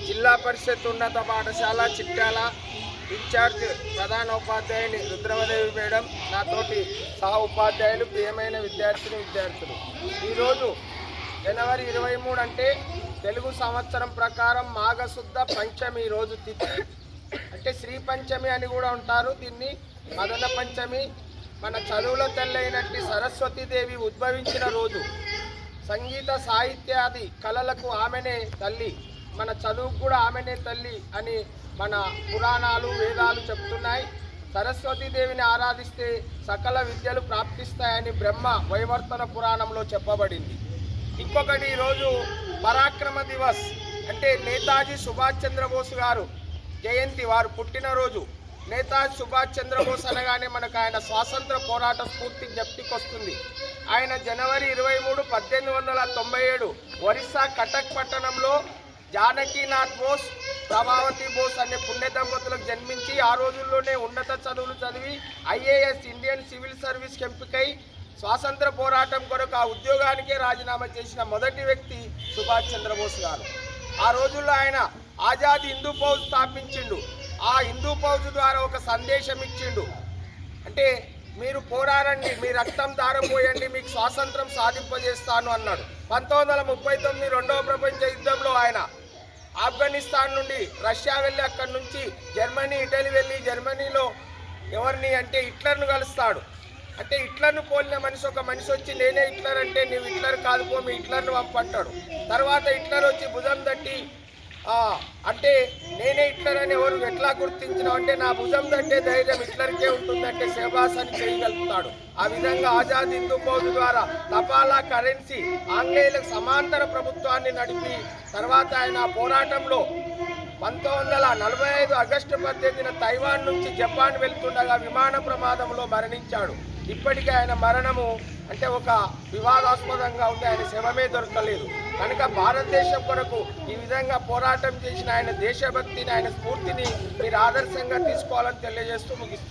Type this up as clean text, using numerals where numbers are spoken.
జిల్లా పరిషత్ ఉన్నత పాఠశాల చిట్యాల ఇన్ఛార్జ్ ప్రధానోపాధ్యాయుని రుద్రమదేవి మేడం, నాతోటి సహ ఉపాధ్యాయులు, ప్రియమైన విద్యార్థులు, ఈరోజు జనవరి 23 అంటే తెలుగు సంవత్సరం ప్రకారం మాఘశుద్ధ పంచమి రోజు తిథి, అంటే శ్రీ పంచమి అని కూడా ఉంటారు. దీన్ని మదన పంచమి. మన చదువుల తల్లైనట్టి సరస్వతీదేవి ఉద్భవించిన రోజు. సంగీత సాహిత్యాది కళలకు ఆమెనే తల్లి, మన చదువుకు కూడా ఆమెనే తల్లి అని మన పురాణాలు వేదాలు చెప్తున్నాయి. సరస్వతీదేవిని ఆరాధిస్తే సకల విద్యలు ప్రాప్తిస్తాయని బ్రహ్మ వైవర్తన పురాణంలో చెప్పబడింది. ఇంకొకటి, ఈరోజు పరాక్రమ దివస్ అంటే నేతాజీ సుభాష్ చంద్రబోస్ గారు జయంతి, వారు పుట్టినరోజు. నేతాజీ సుభాష్ చంద్రబోస్ అనగానే మనకు ఆయన స్వాతంత్ర పోరాట స్ఫూర్తి జ్ఞప్తికొస్తుంది. ఆయన జనవరి 23, 1897 ఒరిస్సా కటక్ పట్టణంలో జానకీనాథ్ బోస్, ప్రభావతి బోస్ అనే పుణ్య దంపతులకు జన్మించి ఆ రోజుల్లోనే ఉన్నత చదువులు చదివి ఐఏఎస్ ఇండియన్ సివిల్ సర్వీస్ ఎంపికై స్వాతంత్ర పోరాటం కొరకు ఆ ఉద్యోగానికే రాజీనామా చేసిన మొదటి వ్యక్తి సుభాష్ చంద్రబోస్ గారు. ఆ రోజుల్లో ఆయన ఆజాద్ హిందూ ఫౌజ్ స్థాపించిండు. ఆ హిందూ ఫౌజ్ ద్వారా ఒక సందేశం ఇచ్చిండు, అంటే మీరు పోరాడండి, మీ రక్తం దారపోయండి, మీకు స్వాతంత్రం సాధింపజేస్తాను అన్నాడు. 1939 రెండవ ప్రపంచ యుద్ధంలో ఆయన ఆఫ్ఘనిస్తాన్ నుండి రష్యా వెళ్ళి అక్కడి నుంచి జర్మనీ, ఇటలీ వెళ్ళి జర్మనీలో ఎవరిని అంటే హిట్లర్ను కలుస్తాడు. అంటే హిట్లర్ను పోలిన మనిషి ఒక మనిషి వచ్చి నేనే హిట్లర్ అంటే నువ్వు హిట్లర్ కాదు పో, మీ హిట్లర్ను పంపంటాడు. తర్వాత హిట్లర్ వచ్చి భుజం తట్టి అంటే నేనే హిట్లర్ అని ఎవరు ఎట్లా గుర్తించినావు అంటే నా భుజం తట్టే ధైర్యం హిట్లర్కే ఉంటుందంటే శబాస్ అని చేయగలుగుతాడు. ఆ విధంగా ఆజాద్ హిందూ ఫౌజ్ ద్వారా తపాలా కరెన్సీ ఆంగ్లేయులకు సమాంతర ప్రభుత్వాన్ని నడిపి తర్వాత ఆయన పోరాటంలో 1945 ఆగస్టు 18 తైవాన్ నుంచి జపాన్ వెళ్తుండగా విమాన ప్రమాదంలో మరణించాడు. ఇప్పటికీ ఆయన మరణము అంటే ఒక వివాదాస్పదంగా ఉంది, ఆయన శవమే దొరకలేదు. కనుక భారతదేశం కొరకు ఈ విధంగా పోరాటం చేసిన ఆయన దేశభక్తిని, ఆయన స్ఫూర్తిని మీరు ఆదర్శంగా తీసుకోవాలని తెలియజేస్తూ ముగిస్తుంది.